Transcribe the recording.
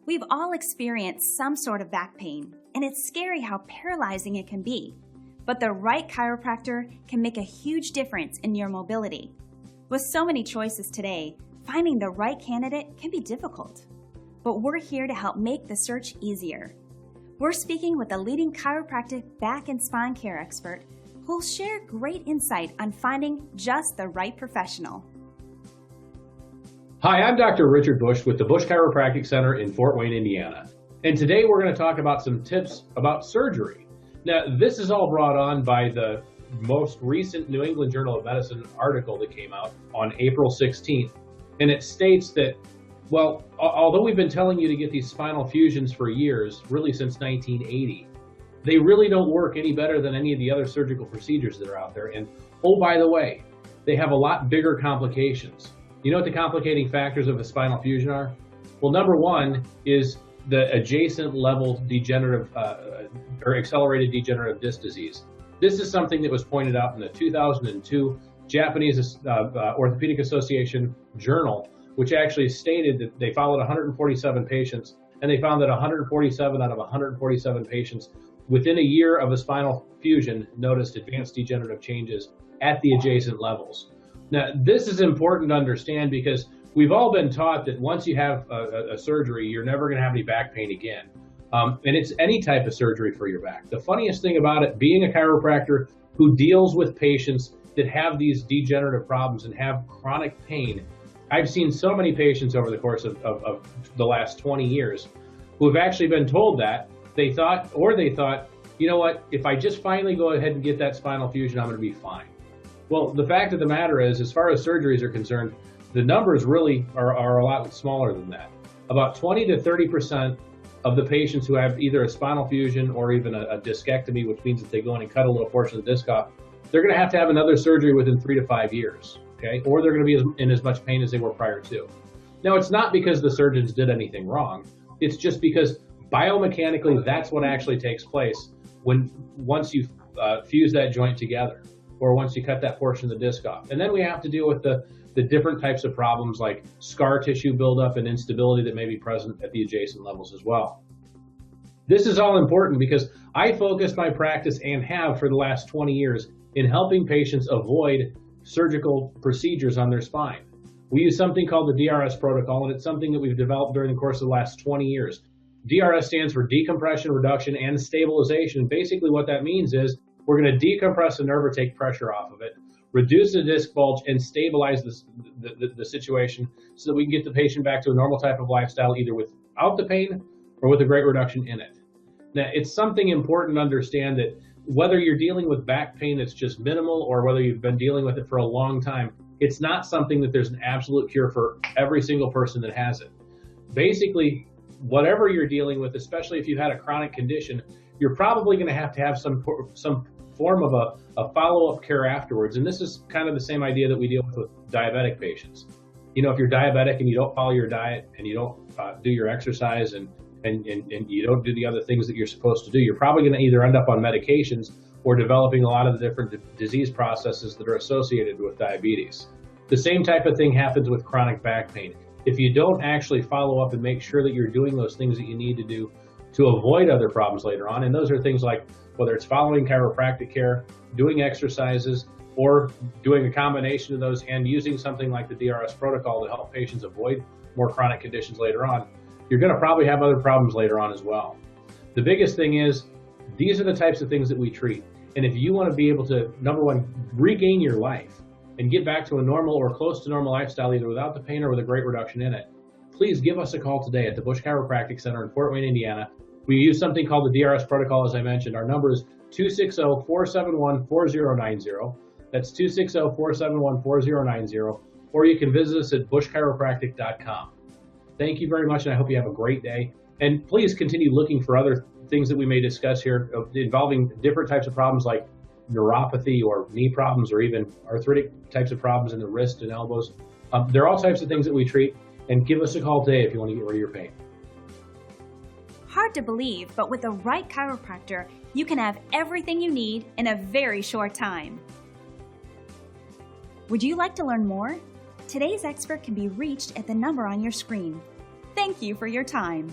We've all experienced some sort of back pain, and it's scary how paralyzing it can be. But the right chiropractor can make a huge difference in your mobility. With so many choices today, finding the right candidate can be difficult. But we're here to help make the search easier. We're speaking with a leading chiropractic back and spine care expert who'll share great insight on finding just the right professional. Hi, I'm Dr. Richard Busch with the Busch Chiropractic Center in Fort Wayne, Indiana. And today we're going to talk about some tips about surgery. Now, this is all brought on by the most recent New England Journal of Medicine article that came out on April 16th. And it states that, well, although we've been telling you to get these spinal fusions for years, really since 1980, they really don't work any better than any of the other surgical procedures that are out there. And oh, by the way, they have a lot bigger complications. You know what the complicating factors of a spinal fusion are? Well, number one is the adjacent level degenerative or accelerated degenerative disc disease. This is something that was pointed out in the 2002 Japanese Orthopedic Association journal, which actually stated that they followed 147 patients, and they found that 147 out of 147 patients within a year of a spinal fusion noticed advanced degenerative changes at the adjacent levels. Now, this is important to understand because we've all been taught that once you have a surgery, you're never going to have any back pain again. And it's any type of surgery for your back. The funniest thing about it, being a chiropractor who deals with patients that have these degenerative problems and have chronic pain, I've seen so many patients over the course of the last 20 years who have actually been told that they thought, you know what, if I just finally go ahead and get that spinal fusion, I'm going to be fine. Well, the fact of the matter is, as far as surgeries are concerned, the numbers really are a lot smaller than that. About 20 to 30% of the patients who have either a spinal fusion or even a discectomy, which means that they go in and cut a little portion of the disc off, they're going to have another surgery within 3 to 5 years, okay? Or they're going to be in as much pain as they were prior to. Now, it's not because the surgeons did anything wrong. It's just because biomechanically, that's what actually takes place once you fuse that joint together, or once you cut that portion of the disc off. And then we have to deal with the different types of problems like scar tissue buildup and instability that may be present at the adjacent levels as well. This is all important because I focused my practice and have for the last 20 years in helping patients avoid surgical procedures on their spine. We use something called the DRS Protocol, and it's something that we've developed during the course of the last 20 years. DRS stands for decompression, reduction, and stabilization. Basically what that means is we're going to decompress the nerve or take pressure off of it, reduce the disc bulge, and stabilize the situation so that we can get the patient back to a normal type of lifestyle, either without the pain or with a great reduction in it. Now, it's something important to understand that whether you're dealing with back pain that's just minimal or whether you've been dealing with it for a long time, it's not something that there's an absolute cure for every single person that has it. Basically, whatever you're dealing with, especially if you've had a chronic condition, you're probably going to have some form of a follow-up care afterwards. And this is kind of the same idea that we deal with diabetic patients. You know, if you're diabetic and you don't follow your diet and you don't do your exercise and you don't do the other things that you're supposed to do, you're probably going to either end up on medications or developing a lot of the different disease processes that are associated with diabetes. The same type of thing happens with chronic back pain. If you don't actually follow up and make sure that you're doing those things that you need to do to avoid other problems later on, and those are things like whether it's following chiropractic care, doing exercises, or doing a combination of those and using something like the DRS protocol to help patients avoid more chronic conditions later on, you're going to probably have other problems later on as well. The biggest thing is, these are the types of things that we treat. And if you want to be able to, number one, regain your life and get back to a normal or close to normal lifestyle, either without the pain or with a great reduction in it, please give us a call today at the Busch Chiropractic Center in Fort Wayne, Indiana. We use something called the DRS protocol, as I mentioned. Our number is 260-471-4090. That's 260-471-4090. Or you can visit us at buschchiropractic.com. Thank you very much, and I hope you have a great day. And please continue looking for other things that we may discuss here involving different types of problems like neuropathy or knee problems or even arthritic types of problems in the wrist and elbows. There are all types of things that we treat, and give us a call today if you want to get rid of your pain. Hard to believe, but with the right chiropractor, you can have everything you need in a very short time. Would you like to learn more? Today's expert can be reached at the number on your screen. Thank you for your time.